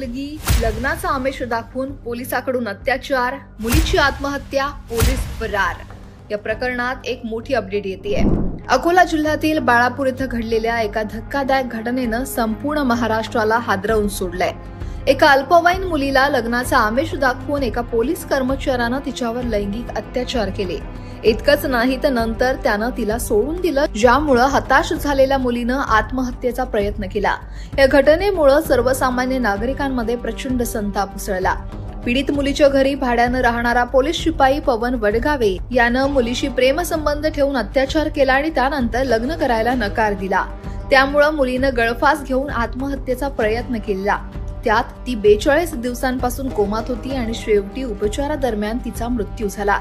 मुलगी लग्नाचा आमिष दाखवून पोलिसाकडून अत्याचार, मुलीची आत्महत्या, पोलीस फरार। या प्रकरणात एक मोठी अपडेट येतेय। अकोला जिल्ह्यातील बाळापूर इथं घडलेल्या एका धक्कादायक घटनेनं संपूर्ण महाराष्ट्राला हादरवून सोडलंय। एका अल्पवयीन मुलीला लग्नाचा आमिष दाखवून एका पोलीस कर्मचाऱ्यानं तिच्यावर लैंगिक अत्याचार केले। इतकंच नाही तर नंतर त्यानं तिला सोडून दिलं, ज्यामुळे हताश झालेल्या मुलीनं आत्महत्येचा प्रयत्न केला। या घटनेमुळे सर्वसामान्य नागरिकांमध्ये प्रचंड संताप उसळला। पीडित मुलीच्या घरी भाड्यानं राहणारा पोलीस शिपाई पवन वडगावे यानं मुलीशी प्रेमसंबंध ठेवून अत्याचार केला आणि त्यानंतर लग्न करायला नकार दिला। त्यामुळे मुलीनं गळफास घेऊन आत्महत्येचा प्रयत्न केला। त्यात ती 42 दिवसांपासून कोमात होती आणि शेवटी उपचारादरम्यान तिचा मृत्यू झाला।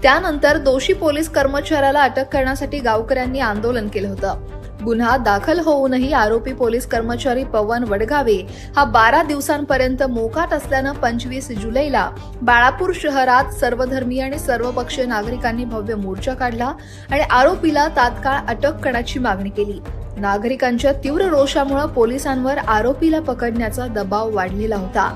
त्यानंतर दोषी पोलीस कर्मचाऱ्याला अटक करण्यासाठी गावकऱ्यांनी आंदोलन केलं होतं। गुन्हा दाखल होऊनही आरोपी पोलीस कर्मचारी पवन वडगावे हा 12 दिवसांपर्यंत मोकाट असल्यानं 25 जुलैला बाळापूर शहरात सर्वधर्मीय आणि सर्वपक्षीय नागरिकांनी भव्य मोर्चा काढला आणि आरोपीला तात्काळ अटक करण्याची मागणी केली। नागरिकांच्या तीव्र रोषामुळे पोलिसांवर आरोपीला पकडण्याचा दबाव वाढलेला होता।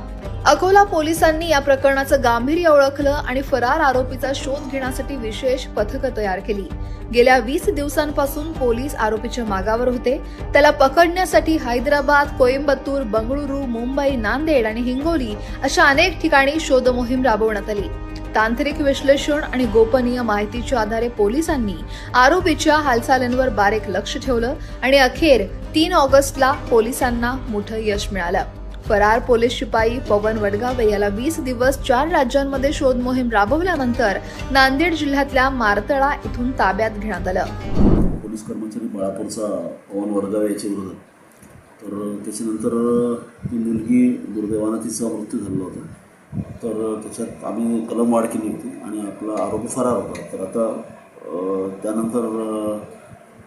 अकोला पोलिसांनी या प्रकरणाचं गांभीर्य ओळखलं आणि फरार आरोपीचा शोध घेण्यासाठी विशेष पथकं तयार केली। गेल्या 20 दिवसांपासून पोलीस आरोपीच्या मागावर होते। त्याला पकडण्यासाठी हैदराबाद, कोइंबतूर, बंगळुरू, मुंबई, नांदेड आणि हिंगोली अशा अनेक ठिकाणी शोध मोहीम राबवण्यात आली। तांत्रिक विश्लेषण आणि गोपनीय माहितीच्या आधारे पोलिसांनी आरोपीच्या हालचालींवर बारीक लक्ष ठेवलं आणि अखेर 3 ऑगस्टला पोलिसांना मोठं यश मिळालं। फरार पोलीस शिपाई पवन वडगावे याला 20 दिवस 4 राज्यांमध्ये शोध मोहीम राबवल्यानंतर नांदेड जिल्ह्यातल्या मारतळा इथून ताब्यात घेण्यात आलं। पोलीस कर्मचारी बाळापूरचा पवन वडगावे याच्या विरोधात तर त्याच्यानंतर ती मुलगी दुर्दैवानं तिचा मृत्यू झालेला होता। तर त्याच्यात आम्ही कलम वाढ केली होती आणि आपला आरोपी फरार होता। तर आता त्यानंतर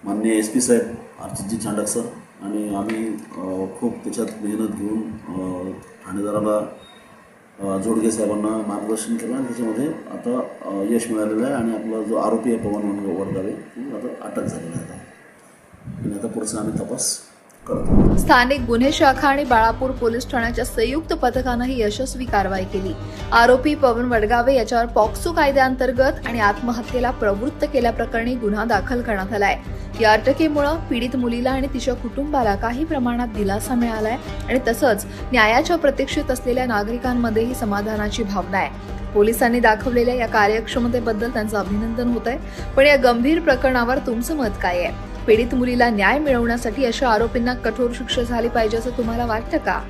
माननीय SP साहेब अर्चितजी चांडक सर आणि आम्ही खूप त्याच्यात मेहनत घेऊन ठाणेदाराला जोडगे साहेबांना मार्गदर्शन केलं आणि त्याच्यामध्ये आता यश मिळालेलं आहे आणि आपला जो आरोपी आहे पवन वडगावे आता अटक झालेला आहे आणि आता पुढचा आम्ही तपास करतो। स्थानिक गुन्हे शाखा आणि बाळापूर पोलीस ठाण्याच्या संयुक्त पथकानं ही यशस्वी कारवाई केली। आरोपी पवन वडगावे याच्यावर पॉक्सो कायद्याअंतर्गत आणि आत्महत्येला प्रवृत्त केल्याप्रकरणी गुन्हा दाखल करण्यात आलाय। या अटकेमुळे पीडित मुलीला आणि तिच्या कुटुंबाला काही प्रमाणात दिलासा मिळालाय आणि तसंच न्यायाच्या प्रतीक्षेत असलेल्या नागरिकांमध्येही समाधानाची भावना आहे। पोलिसांनी दाखवलेल्या या कार्यक्षमतेबद्दल त्यांचं अभिनंदन होत आहे। पण या गंभीर प्रकरणावर तुमचं मत काय आहे? पीडित मुलीला न्याय मिळवण्यासाठी अशा आरोपींना कठोर शिक्षा झाली पाहिजे असं तुम्हाला वाटतं का?